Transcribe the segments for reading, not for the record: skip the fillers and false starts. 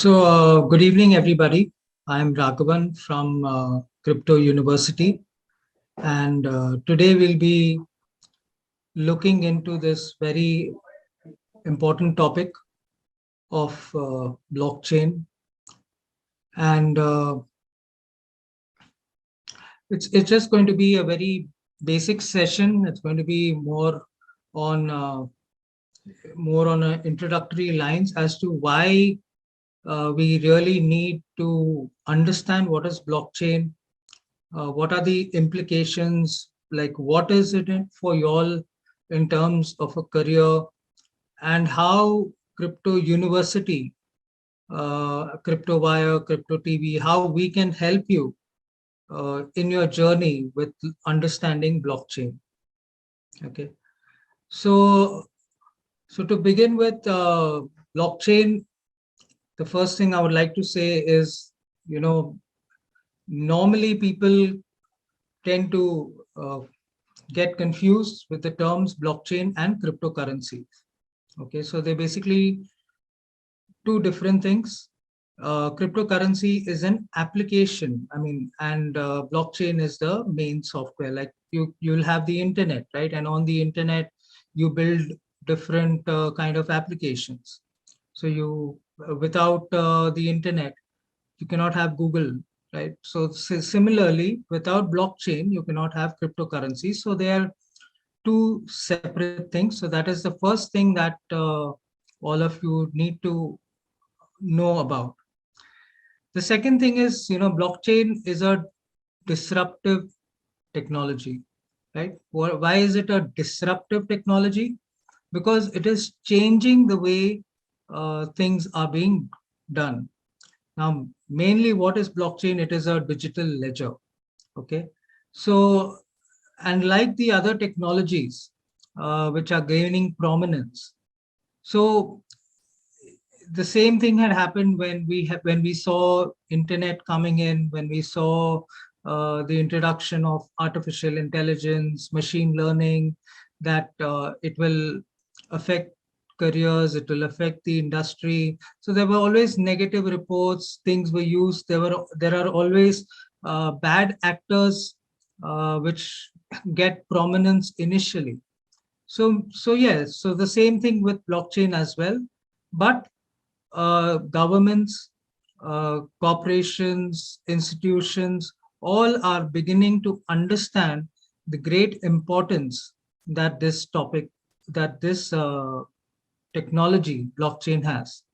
Good evening, everybody. I'm Raghavan from Crypto University, and today we'll be looking into this very important topic of blockchain. And it's just going to be a very basic session. It's going to be on more on introductory lines as to why we really need to understand what is blockchain. What are the implications? Like, what is it for y'all in terms of a career, and how Crypto University, Crypto Wire, Crypto TV, how we can help you in your journey with understanding blockchain. Okay, so to begin with, blockchain, the first thing I would like to say is, normally people tend to get confused with the terms blockchain and cryptocurrency. Okay, so they're basically two different things. Cryptocurrency is an application, and blockchain is the main software. Like you'll have the internet, right? And on the internet, you build different kind of applications. So without the internet, you cannot have Google, right? So similarly, without blockchain, you cannot have cryptocurrency. So they are two separate things. So that is the first thing that all of you need to know about. The second thing is, blockchain is a disruptive technology, right? Why is it a disruptive technology? Because it is changing the way things are being done. Now, mainly what is blockchain? It is a digital ledger. Okay. So, and like the other technologies which are gaining prominence. So the same thing had happened when we saw internet coming in, when we saw the introduction of artificial intelligence, machine learning, that it will affect careers, it will affect the industry. So there were always negative reports, things were used. There are always bad actors which get prominence initially. So yes, so the same thing with blockchain as well. But governments, corporations, institutions, all are beginning to understand the great importance that this technology, blockchain, has.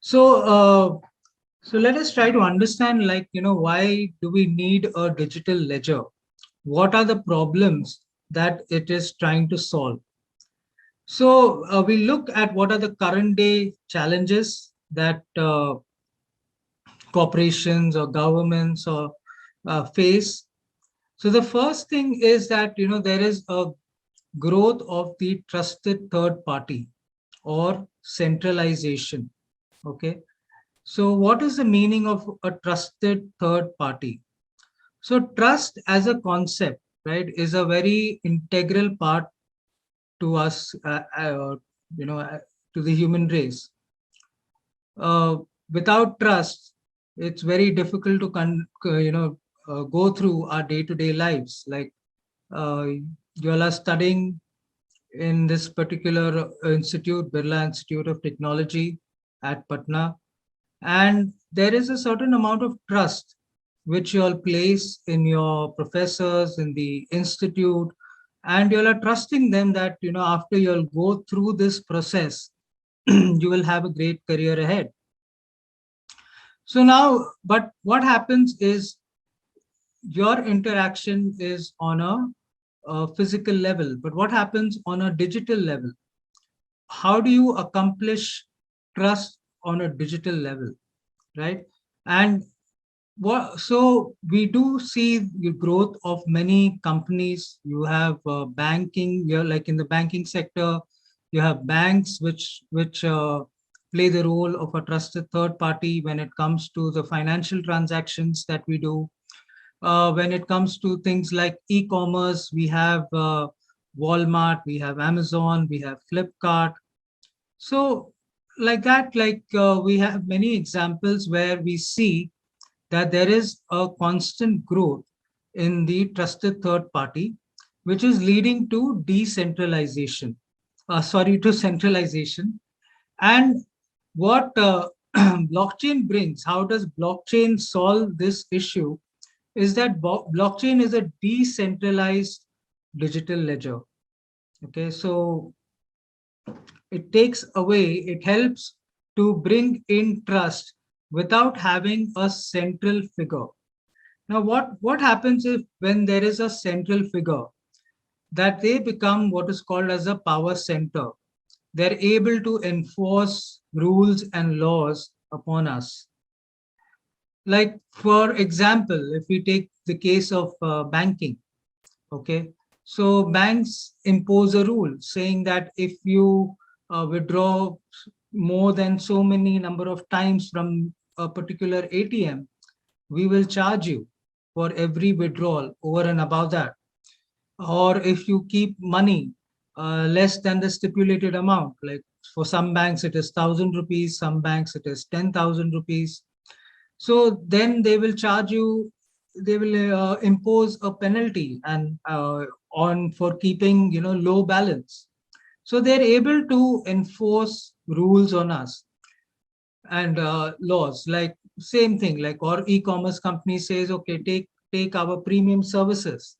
So let us try to understand, like, why do we need a digital ledger? What are the problems that it is trying to solve? So we look at what are the current day challenges that corporations or governments or face. So the first thing is that, there is a growth of the trusted third party or centralization. Okay. So what is the meaning of a trusted third party? So trust as a concept, right, is a very integral part to us, to the human race. Without trust, it's very difficult to go through our day-to-day lives. Like you all are studying in this particular institute, Birla Institute of Technology at Patna, and there is a certain amount of trust which you all place in your professors, in the institute, and you all are trusting them that, after you all go through this process, you will have a great career ahead. So now, but what happens is your interaction is on a physical level, but what happens on a digital level? How do you accomplish trust on a digital level, right? And so we do see the growth of many companies. You have banking, you're like in the banking sector, you have banks which play the role of a trusted third party when it comes to the financial transactions that we do. When it comes to things like e-commerce, we have Walmart, we have Amazon, we have Flipkart. So like that, we have many examples where we see that there is a constant growth in the trusted third party, which is leading to decentralization, sorry, to centralization. And what blockchain brings, how does blockchain solve this issue, is that blockchain is a decentralized digital ledger. Okay, so it takes away, it helps to bring in trust without having a central figure. Now, what happens if when there is a central figure, that they become what is called as a power center. They're able to enforce rules and laws upon us. Like, for example, if we take the case of banking, okay, so banks impose a rule saying that if you withdraw more than so many number of times from a particular ATM, we will charge you for every withdrawal over and above that. Or if you keep money less than the stipulated amount, like for some banks it is 1,000 rupees, some banks it is 10,000 rupees. So then they will charge you, they will impose a penalty and on for keeping, low balance. So they're able to enforce rules on us and laws. Like same thing, like, or e-commerce company says, okay, take our premium services,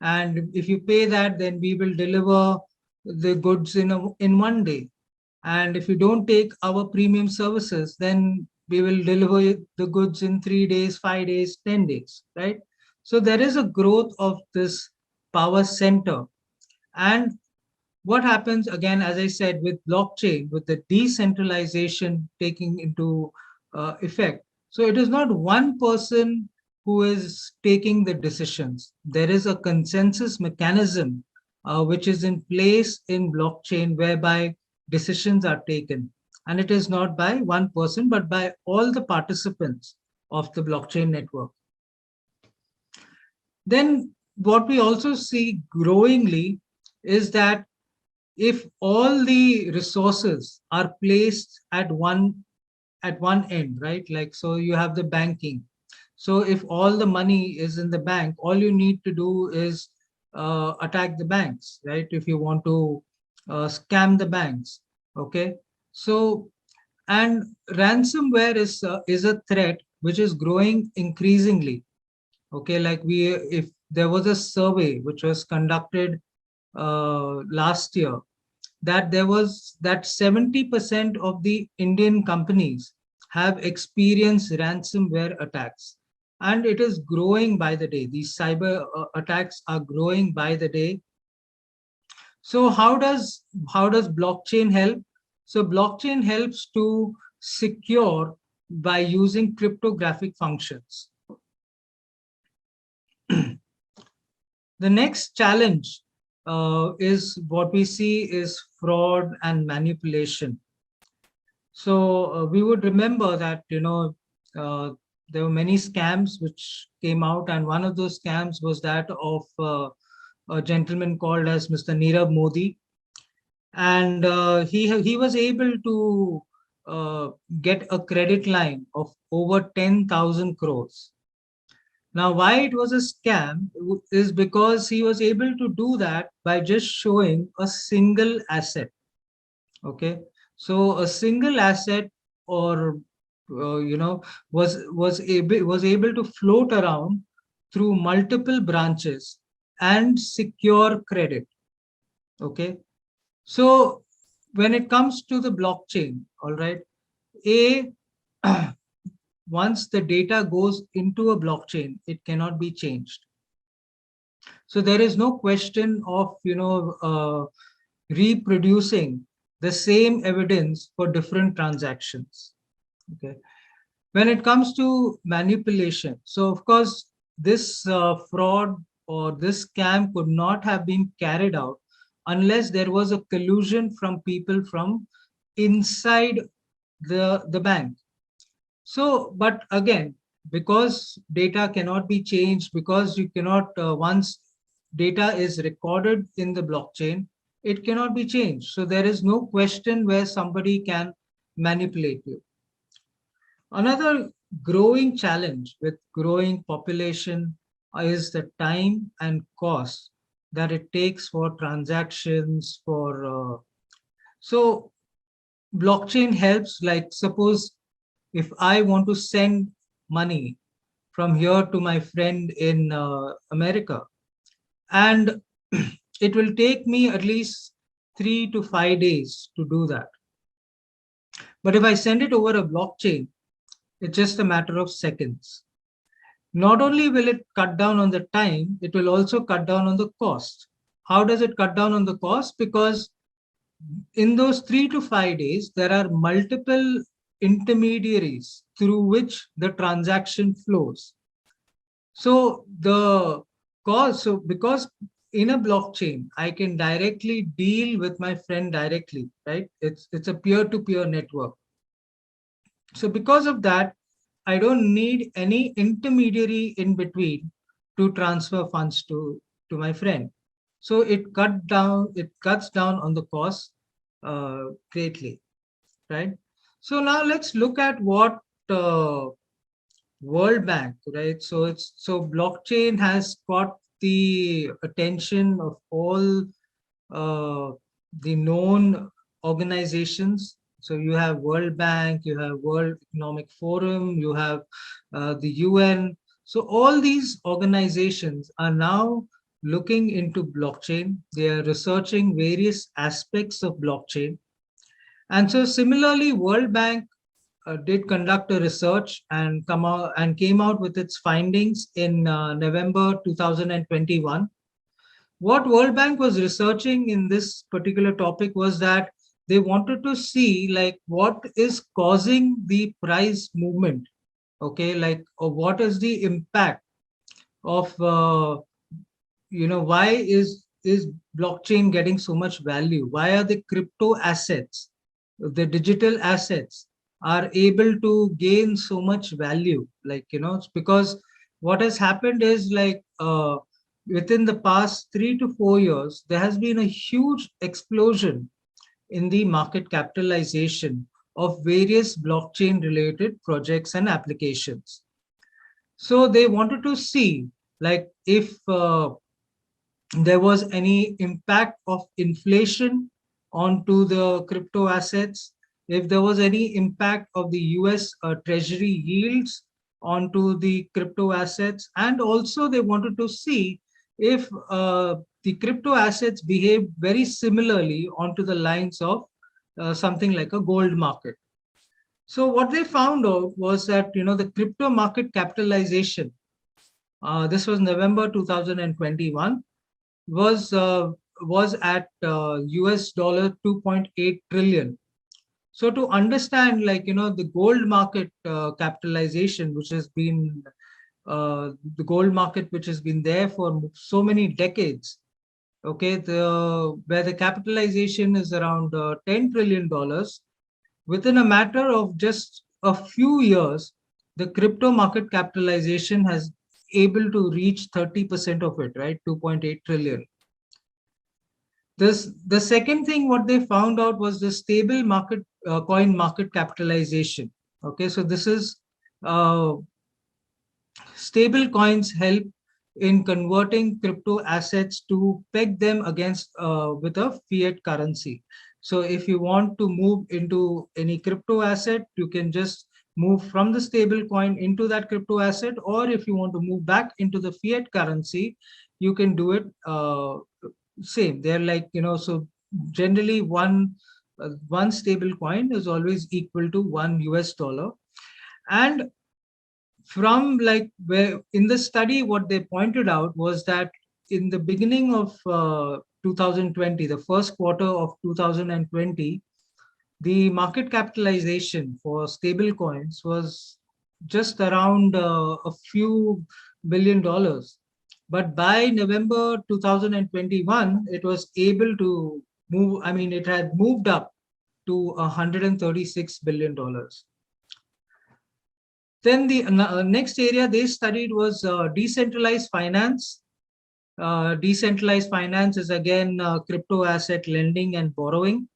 and if you pay that, then we will deliver the goods in 1 day. And if you don't take our premium services, then we will deliver the goods in 3 days, 5 days, 10 days, right? So there is a growth of this power center. And what happens again, as I said, with blockchain, with the decentralization taking into effect. So it is not one person who is taking the decisions. There is a consensus mechanism which is in place in blockchain whereby decisions are taken. And it is not by one person, but by all the participants of the blockchain network. Then what we also see growingly is that if all the resources are placed at one end, right? Like, so you have the banking. So if all the money is in the bank, all you need to do is attack the banks, right? If you want to scam the banks, okay? So, and ransomware is a threat which is growing increasingly. Okay, like if there was a survey which was conducted last year, that 70% of the Indian companies have experienced ransomware attacks, and it is growing by the day. These cyber attacks are growing by the day. So how does blockchain help? So blockchain helps to secure by using cryptographic functions. The next challenge is what we see is fraud and manipulation. So we would remember that, there were many scams which came out, and one of those scams was that of a gentleman called as Mr. Nirav Modi. And he was able to get a credit line of over 10,000 crores. Now, why it was a scam is because he was able to do that by just showing a single asset. Okay, so a single asset, or was able to float around through multiple branches and secure credit. Okay, so when it comes to the blockchain, all right, a once the data goes into a blockchain, it cannot be changed. So there is no question of reproducing the same evidence for different transactions. Okay. When it comes to manipulation, so of course this fraud or this scam could not have been carried out unless there was a collusion from people from inside the bank. So, but again, because data cannot be changed, because you cannot, once data is recorded in the blockchain, it cannot be changed. So there is no question where somebody can manipulate you. Another growing challenge with growing population is the time and cost that it takes for transactions so blockchain helps, like suppose if I want to send money from here to my friend in America, and it will take me at least 3 to 5 days to do that. But if I send it over a blockchain, it's just a matter of seconds. Not only will it cut down on the time, it will also cut down on the cost. How does it cut down on the cost? Because in those 3 to 5 days, there are multiple intermediaries through which the transaction flows. So the cost, so because in a blockchain, I can directly deal with my friend directly, right? It's a peer-to-peer network. So because of that, I don't need any intermediary in between to transfer funds to my friend. So it cuts down on the cost greatly, right? So now let's look at what World Bank, right? So blockchain has got the attention of all the known organizations. So you have World Bank, you have World Economic Forum, you have the UN. So all these organizations are now looking into blockchain. They are researching various aspects of blockchain. And so similarly, World Bank did conduct a research and came out with its findings in November 2021. What World Bank was researching in this particular topic was that they wanted to see like what is causing the price movement, okay, like or what is the impact of why is blockchain getting so much value? Why are the crypto assets, the digital assets, are able to gain so much value? Like, it's because what has happened is like within the past 3 to 4 years, there has been a huge explosion in the market capitalization of various blockchain related projects and applications. So they wanted to see like if there was any impact of inflation onto the crypto assets, if there was any impact of the US Treasury yields onto the crypto assets, and also they wanted to see if the crypto assets behave very similarly onto the lines of something like a gold market. So what they found out was that the crypto market capitalization, this was November 2021, was at US dollar 2.8 trillion. So to understand, like the gold market capitalization, which has been the gold market which has been there for so many decades, okay, where the capitalization is around $10 trillion, within a matter of just a few years, the crypto market capitalization has able to reach 30% of it, right? 2.8 trillion. The second thing what they found out was the stable market coin market capitalization. Okay, so this is stable coins help in converting crypto assets to peg them against with a fiat currency. So if you want to move into any crypto asset, you can just move from the stable coin into that crypto asset, or if you want to move back into the fiat currency, you can do it same. They're like, so generally one stable coin is always equal to $1. And from like where in the study, what they pointed out was that in the beginning of 2020, the first quarter of 2020, the market capitalization for stable coins was just around a few $1 billion. But by November 2021, it was able to move, I mean, it had moved up to $136 billion. Then the next area they studied was decentralized finance. Decentralized finance is again crypto asset lending and borrowing.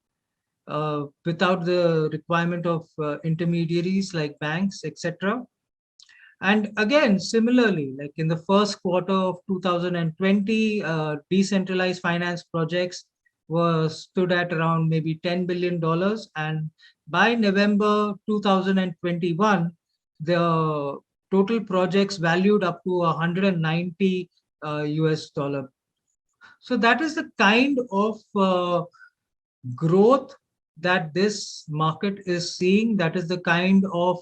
without the requirement of intermediaries like banks, etc. And again, similarly, like in the first quarter of 2020, decentralized finance projects were stood at around maybe $10 billion. And by November 2021, the total projects valued up to 190 US dollar. So that is the kind of growth that this market is seeing. That is the kind of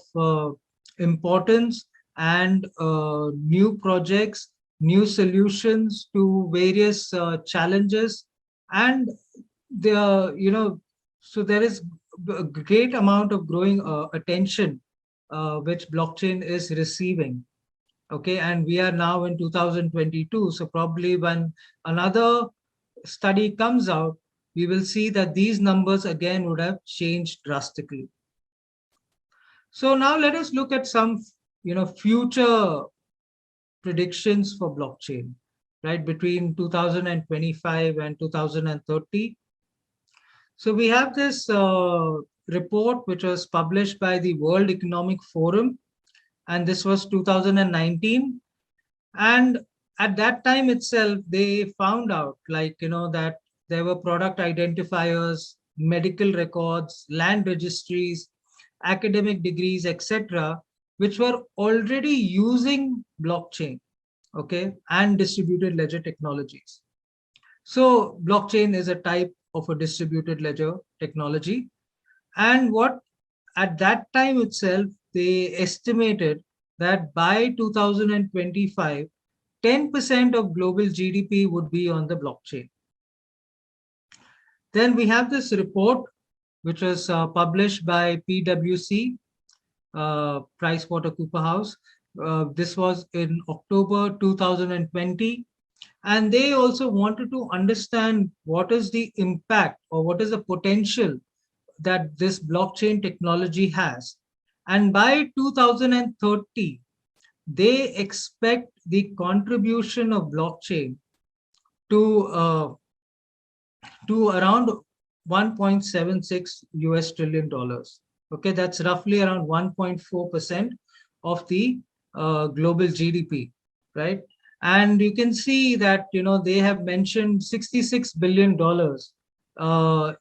importance and new projects, new solutions to various challenges. And so there is a great amount of growing attention which blockchain is receiving. Okay, and we are now in 2022. So probably when another study comes out, we will see that these numbers again would have changed drastically. So now let us look at some, future predictions for blockchain, right, between 2025 and 2030. So we have this report which was published by the World Economic Forum, and this was 2019. And at that time itself, they found out, that there were product identifiers, medical records, land registries, academic degrees, etc., which were already using blockchain, okay, and distributed ledger technologies. So blockchain is a type of a distributed ledger technology. And what at that time itself, they estimated that by 2025, 10% of global GDP would be on the blockchain. Then we have this report, which was published by PwC, PricewaterhouseCoopers. This was in October 2020. And they also wanted to understand what is the impact or what is the potential that this blockchain technology has. And by 2030, they expect the contribution of blockchain to around 1.76 US trillion dollars. Okay, that's roughly around 1.4% of the global GDP, right? And you can see that they have mentioned $66 billion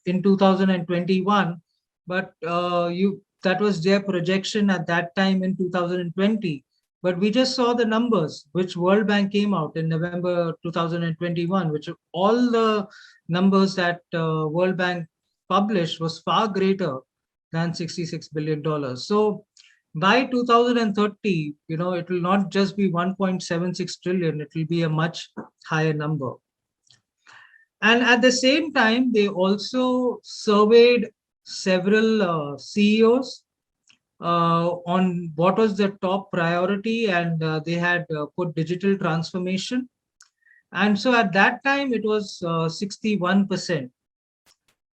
in 2021, but that was their projection at that time in 2020. But we just saw the numbers which World Bank came out in November 2021, which all the numbers that World Bank published was far greater than $66 billion. So by 2030, it will not just be 1.76 trillion, it will be a much higher number. And at the same time, they also surveyed several CEOs on what was their top priority, and they had put digital transformation. And so at that time, it was 61%.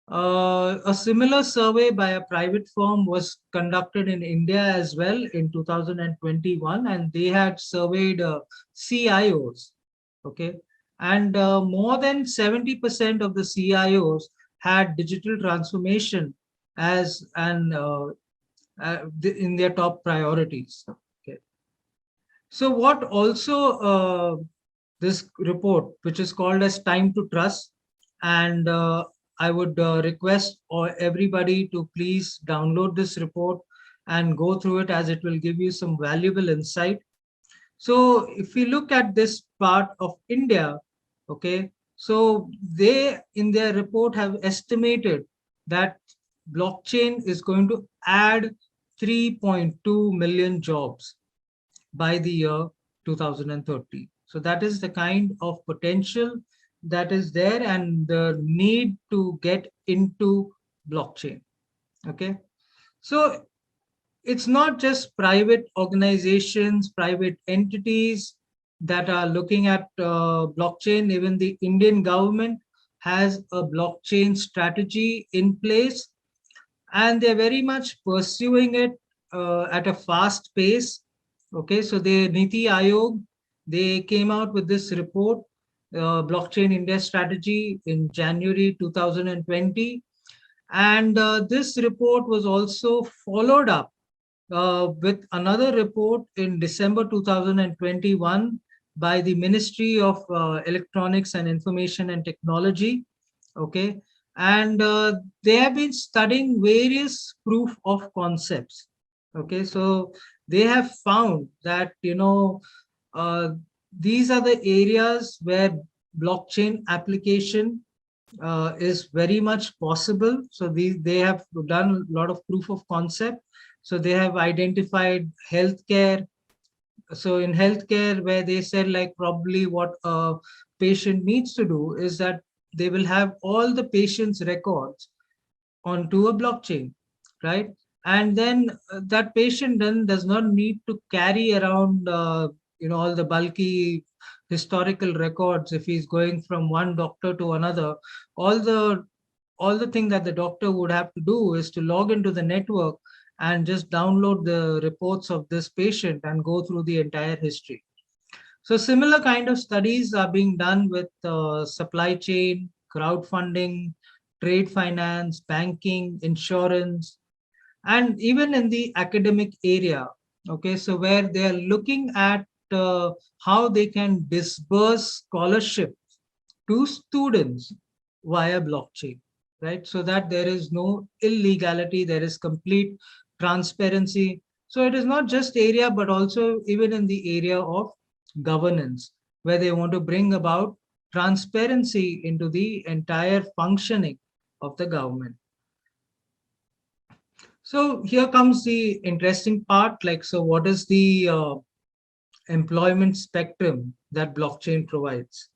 A similar survey by a private firm was conducted in India as well in 2021, and they had surveyed CIOs, okay? And more than 70% of the CIOs had digital transformation as in their top priorities. Okay. So what also this report, which is called as Time to Trust, and I would request everybody to please download this report and go through it, as it will give you some valuable insight. So if we look at this part of India, okay, so they in their report have estimated that blockchain is going to add 3.2 million jobs by the year 2030. So that is the kind of potential that is there and the need to get into blockchain. Okay, so it's not just private organizations, private entities that are looking at blockchain. Even the Indian government has a blockchain strategy in place, and they're very much pursuing it at a fast pace. Okay, so the Niti Aayog, they came out with this report, Blockchain India Strategy, in January 2020. And this report was also followed up with another report in December 2021 by the Ministry of Electronics and Information and Technology. Okay. And they have been studying various proof of concepts. Okay. So they have found that, uh, these are the areas where blockchain application is very much possible. So they have done a lot of proof of concept. So they have identified healthcare. So in healthcare, where they said like probably what a patient needs to do is that they will have all the patient's records onto a blockchain, right? And then that patient then does not need to carry around, all the bulky historical records if he's going from one doctor to another. All the all the thing that the doctor would have to do is to log into the network and just download the reports of this patient and go through the entire history. So similar kind of studies are being done with supply chain, crowdfunding, trade finance, banking, insurance, and even in the academic area. Okay, so where they are looking at how they can disburse scholarship to students via blockchain, right? So that there is no illegality, there is complete transparency. So it is not just area, but also even in the area of governance, where they want to bring about transparency into the entire functioning of the government. So here comes the interesting part. Like, so what is the employment spectrum that blockchain provides?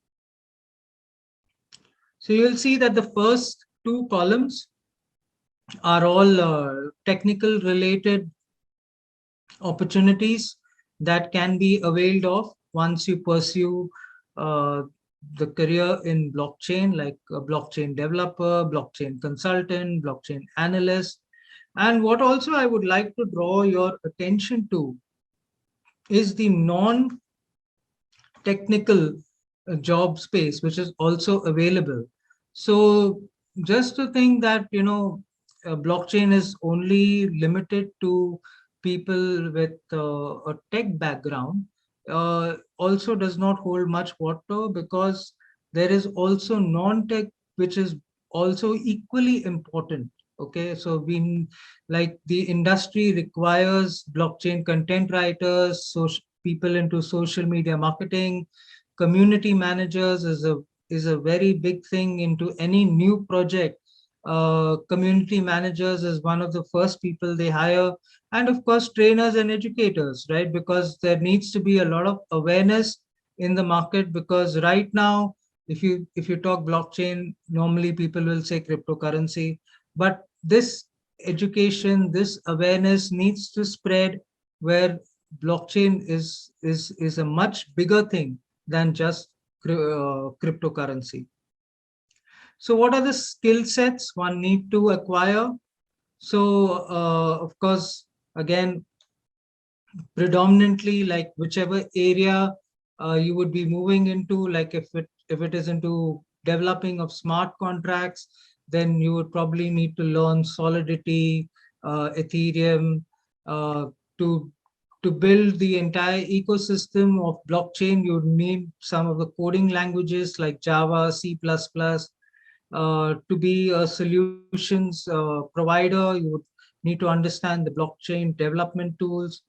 So you'll see that the first two columns are all technical related opportunities that can be availed of once you pursue uh, the career in blockchain, like a blockchain developer, blockchain consultant, blockchain analyst. And what also I would like to draw your attention to is the non technical job space, which is also available. So just to think that, blockchain is only limited to people with a tech background also does not hold much water, because there is also non-tech, which is also equally important. Okay, so we, like, the industry requires blockchain content writers, social people into social media marketing, community managers is a very big thing into any new project. Community managers is one of the first people they hire, and of course trainers and educators, right? Because there needs to be a lot of awareness in the market, because right now, if you talk blockchain, normally people will say cryptocurrency, but this education, this awareness needs to spread, where blockchain is a much bigger thing than just cryptocurrency. So what are the skill sets one need to acquire? So of course, again, predominantly, like whichever area you would be moving into, like if it is into developing of smart contracts, then you would probably need to learn Solidity, Ethereum, uh, to build the entire ecosystem of blockchain. You need some of the coding languages like Java, C++. To be a solutions provider, you would need to understand the blockchain development tools.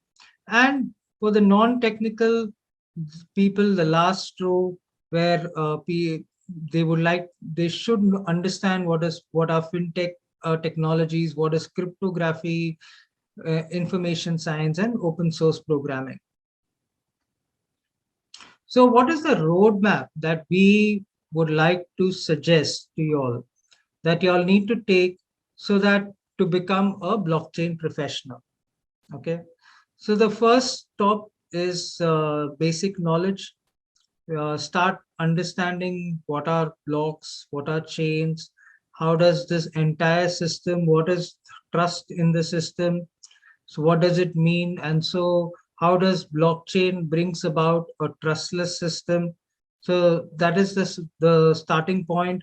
And for the non-technical people, the last row, where they should understand what are fintech technologies, what is cryptography, information science, and open source programming. So what is the roadmap that we would like to suggest to you all, that you all need to take so that to become a blockchain professional? Okay. So the first stop is basic knowledge. Start understanding what are blocks, what are chains, how does this entire system, what is trust in the system, so what does it mean? And so how does blockchain brings about a trustless system? So that is the starting point.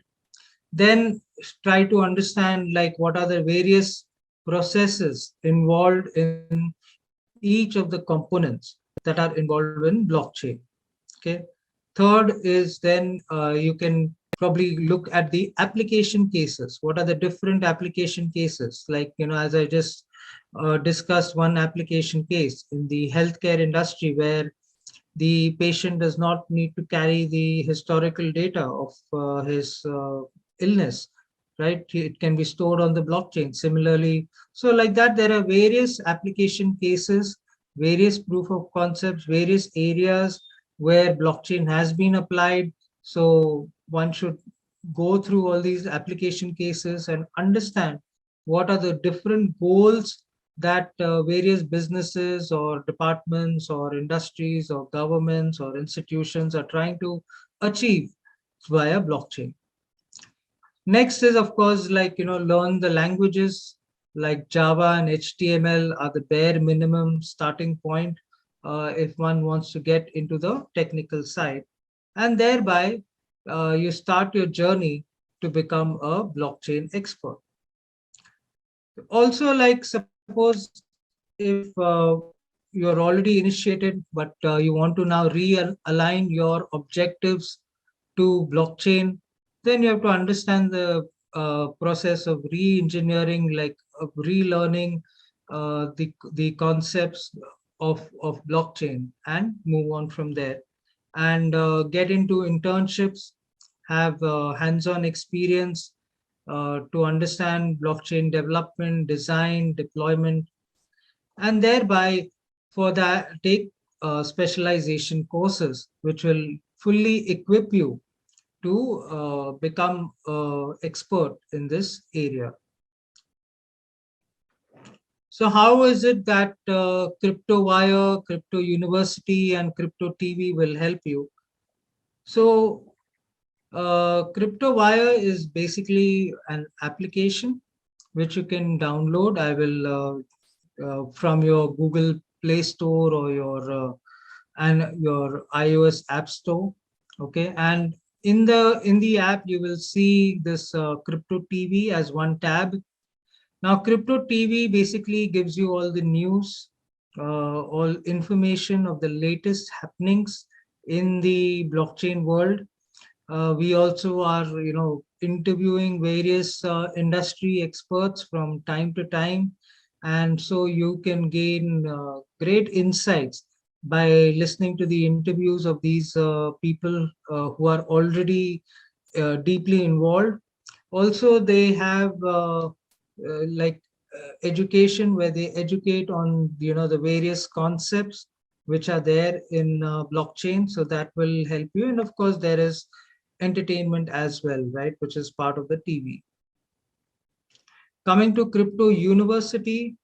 then try to understand like what are the various processes involved in each of the components that are involved in blockchain. Okay. Third is then you can probably look at the application cases. What are the different application cases? Like, as I just discussed one application case in the healthcare industry where the patient does not need to carry the historical data of his illness, right? It can be stored on the blockchain. Similarly, so like that, there are various application cases, various proof of concepts, various areas where blockchain has been applied. So one should go through all these application cases and understand what are the different goals that various businesses or departments or industries or governments or institutions are trying to achieve via blockchain. Next is, of course, like, learn the languages like Java and HTML are the bare minimum starting point if one wants to get into the technical side. And thereby, you start your journey to become a blockchain expert. Also, like, suppose if you're already initiated, but you want to now realign your objectives to blockchain, then you have to understand the process of re-engineering, like of relearning the concepts of blockchain and move on from there, and get into internships, have hands-on experience to understand blockchain development, design, deployment, and thereby for that take specialization courses which will fully equip you to become expert in this area. So how is it that Crypto Wire, Crypto University, and Crypto TV will help you? So Crypto Wire is basically an application which you can download. I will from your Google Play Store or your iOS App Store. Okay, and in the app you will see this Crypto TV as one tab. Now, Crypto TV basically gives you all the news, all information of the latest happenings in the blockchain world. We also are, interviewing various industry experts from time to time. And so you can gain great insights by listening to the interviews of these people who are already deeply involved. Also, they have like education where they educate on, the various concepts which are there in blockchain. So that will help you. And of course, there is entertainment as well, right, which is part of the TV. Coming to Crypto University,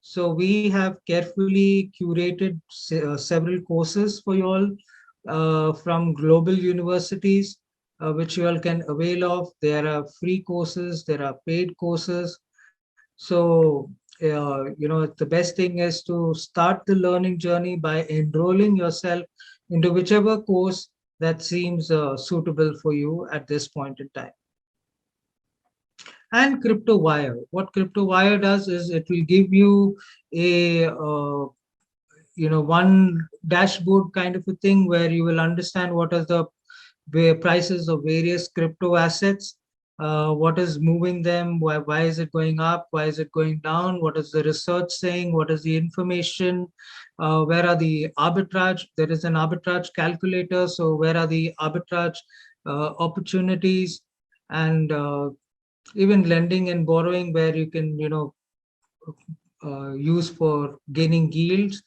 so we have carefully curated several courses for you all from global universities, which you all can avail of. There are free courses, there are paid courses. So, the best thing is to start the learning journey by enrolling yourself into whichever course that seems suitable for you at this point in time. And Crypto Wire. What Crypto Wire does is it will give you a one dashboard kind of a thing where you will understand what are the prices of various crypto assets, what is moving them, why is it going up, why is it going down, what is the research saying, what is the information, where are the arbitrage, there is an arbitrage calculator, so where are the arbitrage opportunities, and even lending and borrowing where you can use for gaining yields.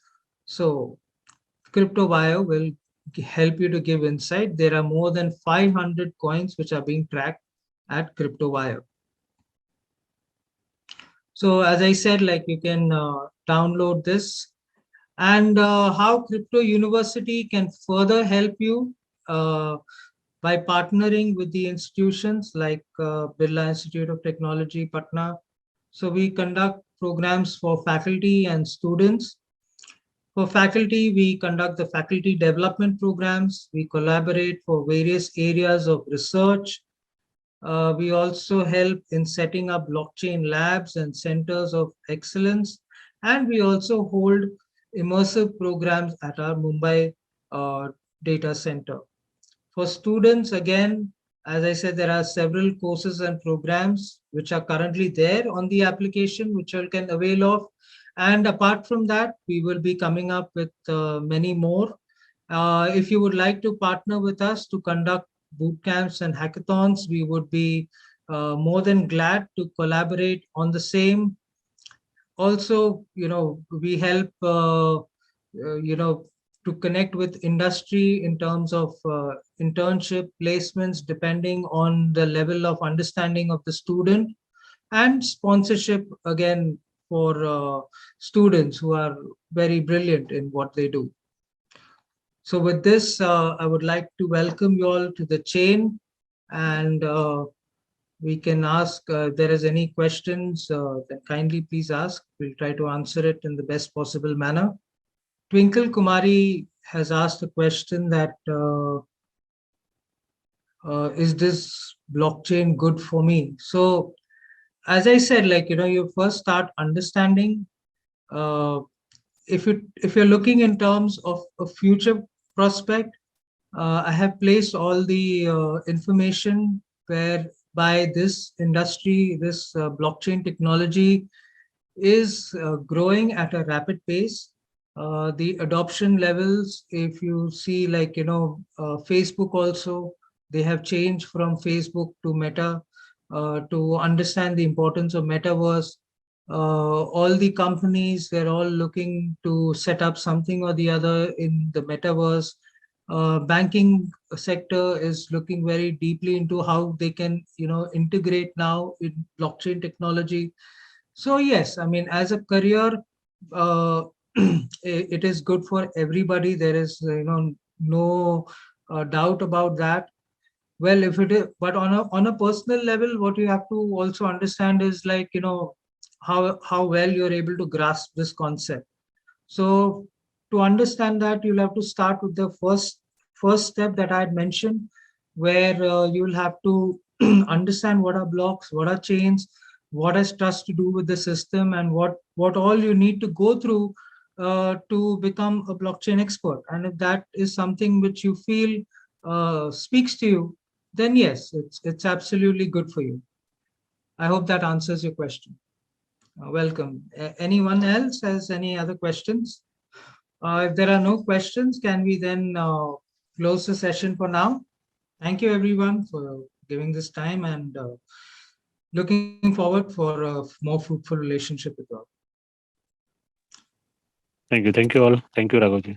So Crypto Bio will help you to give insight. There are more than 500 coins which are being tracked at Crypto Bio. So as I said, like, you can download this. And how Crypto University can further help you by partnering with the institutions like Birla Institute of Technology, Patna. So we conduct programs for faculty and students. For faculty, we conduct the faculty development programs. We collaborate for various areas of research. We also help in setting up blockchain labs and centers of excellence. And we also hold immersive programs at our Mumbai uh, data center. For students, again, as I said, there are several courses and programs which are currently there on the application, which you can avail of. And apart from that, we will be coming up with many more. If you would like to partner with us to conduct boot camps and hackathons, we would be more than glad to collaborate on the same. Also, we help to connect with industry in terms of internship placements depending on the level of understanding of the student, and sponsorship again for students who are very brilliant in what they do. So with this, I would like to welcome you all to the chain, and we can ask if there is any questions, then kindly please ask. We'll try to answer it in the best possible manner. Twinkle Kumari has asked a question that is this blockchain good for me? So as I said, you first start understanding, if you're looking in terms of a future prospect, I have placed all the information whereby this industry, this blockchain technology is growing at a rapid pace. The adoption levels, if you see, Facebook also, they have changed from Facebook to Meta to understand the importance of Metaverse. All the companies, they're all looking to set up something or the other in the Metaverse. Banking sector is looking very deeply into how they can, integrate now in blockchain technology. So yes, I mean, as a career, uh, it is good for everybody. There is, no doubt about that. Well, if it is, but on a personal level, what you have to also understand is how well you're able to grasp this concept. So to understand that, you'll have to start with the first step that I had mentioned, where you'll have to understand what are blocks, what are chains, what has trust to do with the system, and what all you need to go through to become a blockchain expert. And if that is something which you feel speaks to you, then yes, it's absolutely good for you. I hope that answers your question. Welcome. Anyone else has any other questions? If there are no questions, can we then close the session for now? Thank you, everyone, for giving this time, and looking forward for a more fruitful relationship with you all. Thank you. Thank you all. Thank you, Raghavji.